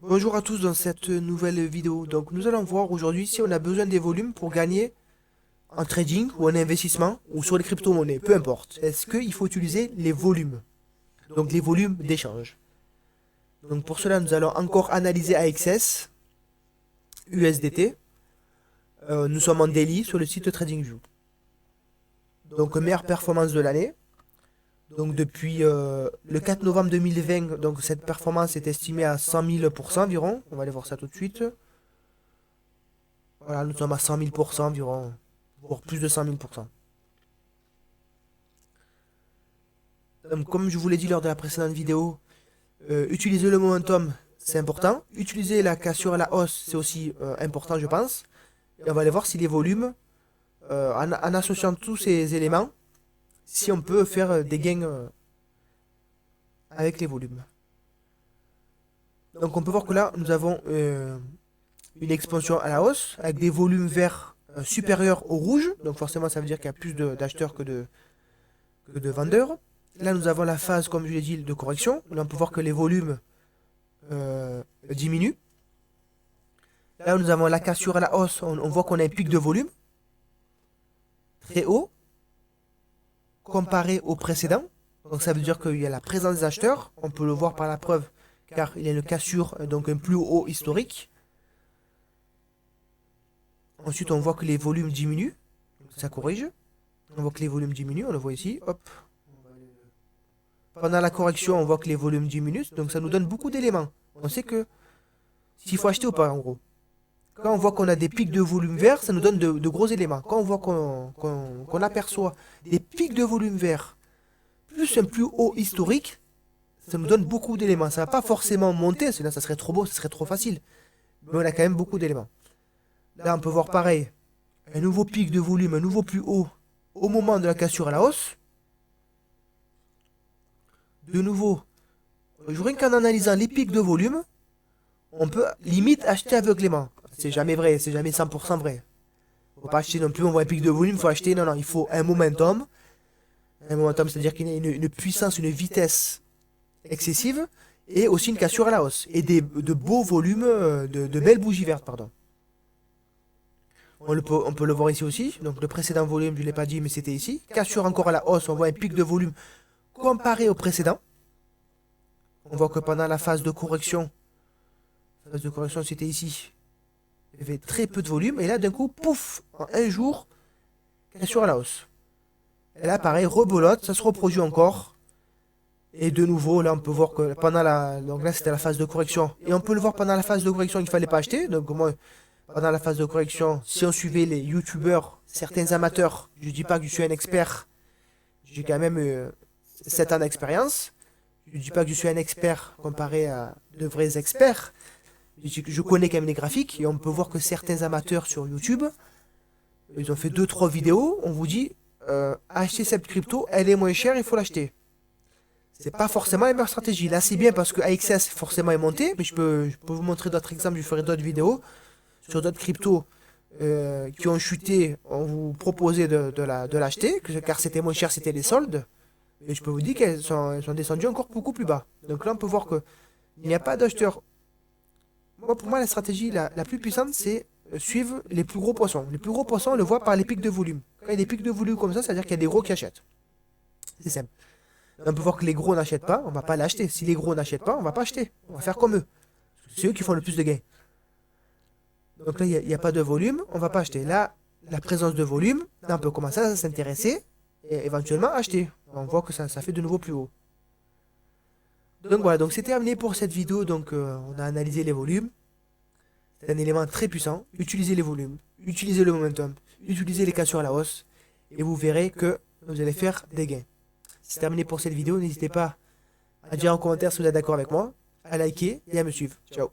Bonjour à tous dans cette nouvelle vidéo. Donc nous allons voir aujourd'hui si on a besoin des volumes pour gagner en trading ou en investissement ou sur les crypto-monnaies, peu importe. Est-ce qu'il faut utiliser les volumes? Donc les volumes d'échange. Donc pour cela nous allons encore analyser AXS, USDT. Nous sommes en daily sur le site TradingView. Donc meilleure performance de l'année. Donc depuis le 4 novembre 2020, donc cette performance est estimée à 100 000% environ. On va aller voir ça tout de suite. Voilà, nous sommes à 100 000% environ, voire plus de 100 000%. Comme je vous l'ai dit lors de la précédente vidéo, utiliser le momentum, c'est important. Utiliser la cassure à la hausse, c'est aussi important, je pense. Et on va aller voir si les volumes, en associant tous ces éléments, si on peut faire des gains avec les volumes. Donc on peut voir que là, nous avons une expansion à la hausse, avec des volumes verts supérieurs au rouge. Donc forcément, ça veut dire qu'il y a plus d'acheteurs que de vendeurs. Là, nous avons la phase, comme je l'ai dit, de correction. Là, on peut voir que les volumes diminuent. Là, nous avons la cassure à la hausse. On voit qu'on a un pic de volume très haut comparé au précédent. Donc, ça veut dire qu'il y a la présence des acheteurs. On peut le voir par la preuve, car il y a une cassure, donc un plus haut historique. Ensuite, on voit que les volumes diminuent. Ça corrige. On voit que les volumes diminuent. On le voit ici. Hop. Pendant la correction, on voit que les volumes diminuent. Donc, ça nous donne beaucoup d'éléments. On sait que s'il faut acheter ou pas, en gros. Quand on voit qu'on a des pics de volume vert, ça nous donne de gros éléments. Quand on voit qu'on aperçoit des pics de volume vert, plus un plus haut historique, ça nous donne beaucoup d'éléments. Ça ne va pas forcément monter, sinon ça serait trop beau, ça serait trop facile. Mais on a quand même beaucoup d'éléments. Là, on peut voir pareil, un nouveau pic de volume, un nouveau plus haut au moment de la cassure à la hausse. De nouveau, rien qu'en analysant les pics de volume, on peut limite acheter aveuglément. C'est jamais vrai, c'est jamais 100% vrai. Faut pas acheter non plus, on voit un pic de volume, il faut acheter. Non, non, il faut un momentum. Un momentum, c'est-à-dire qu'il y a une puissance, une vitesse excessive, et aussi une cassure à la hausse. Et de beaux volumes, de belles bougies vertes, pardon. On peut le voir ici aussi. Donc le précédent volume, je ne l'ai pas dit, mais c'était ici. Cassure encore à la hausse, on voit un pic de volume comparé au précédent. On voit que pendant la phase de correction c'était ici. Il y avait très peu de volume. Et là, d'un coup, pouf, en un jour, cassure à la hausse. Et là, pareil, rebolote, ça se reproduit encore. Et de nouveau, là, on peut voir que pendant la... Donc là, c'était la phase de correction. Et on peut le voir pendant la phase de correction, il ne fallait pas acheter. Donc moi, pendant la phase de correction, si on suivait les youtubeurs, certains amateurs, je ne dis pas que je suis un expert, j'ai quand même 7 ans d'expérience. Je ne dis pas que je suis un expert comparé à de vrais experts. Je connais quand même les graphiques et on peut voir que certains amateurs sur YouTube, ils ont fait 2-3 vidéos, on vous dit achetez cette crypto, elle est moins chère, il faut l'acheter. C'est pas forcément la meilleure stratégie. Là, c'est bien parce que AXS forcément est monté, mais je peux vous montrer d'autres exemples, je ferai d'autres vidéos sur d'autres cryptos qui ont chuté, on vous proposait de l'acheter, car c'était moins cher, c'était les soldes. Et je peux vous dire qu'elles sont descendues encore beaucoup plus bas. Donc là, on peut voir que il n'y a pas d'acheteurs. Moi, pour moi, la stratégie la plus puissante, c'est suivre les plus gros poissons. Les plus gros poissons, on le voit par les pics de volume. Quand il y a des pics de volume comme ça veut dire qu'il y a des gros qui achètent. C'est simple. On peut voir que les gros n'achètent pas, on va pas l'acheter. Si les gros n'achètent pas, on va pas acheter. On va faire comme eux. C'est eux qui font le plus de gains. Donc là, il n'y a pas de volume, on va pas acheter. Là, la présence de volume, là, on peut commencer à s'intéresser et éventuellement acheter. On voit que ça fait de nouveau plus haut. Donc voilà, donc c'est terminé pour cette vidéo. Donc on a analysé les volumes. C'est un élément très puissant. Utilisez les volumes, utilisez le momentum, utilisez les cassures à la hausse et vous verrez que vous allez faire des gains. C'est terminé pour cette vidéo. N'hésitez pas à dire en commentaire si vous êtes d'accord avec moi, à liker et à me suivre. Ciao.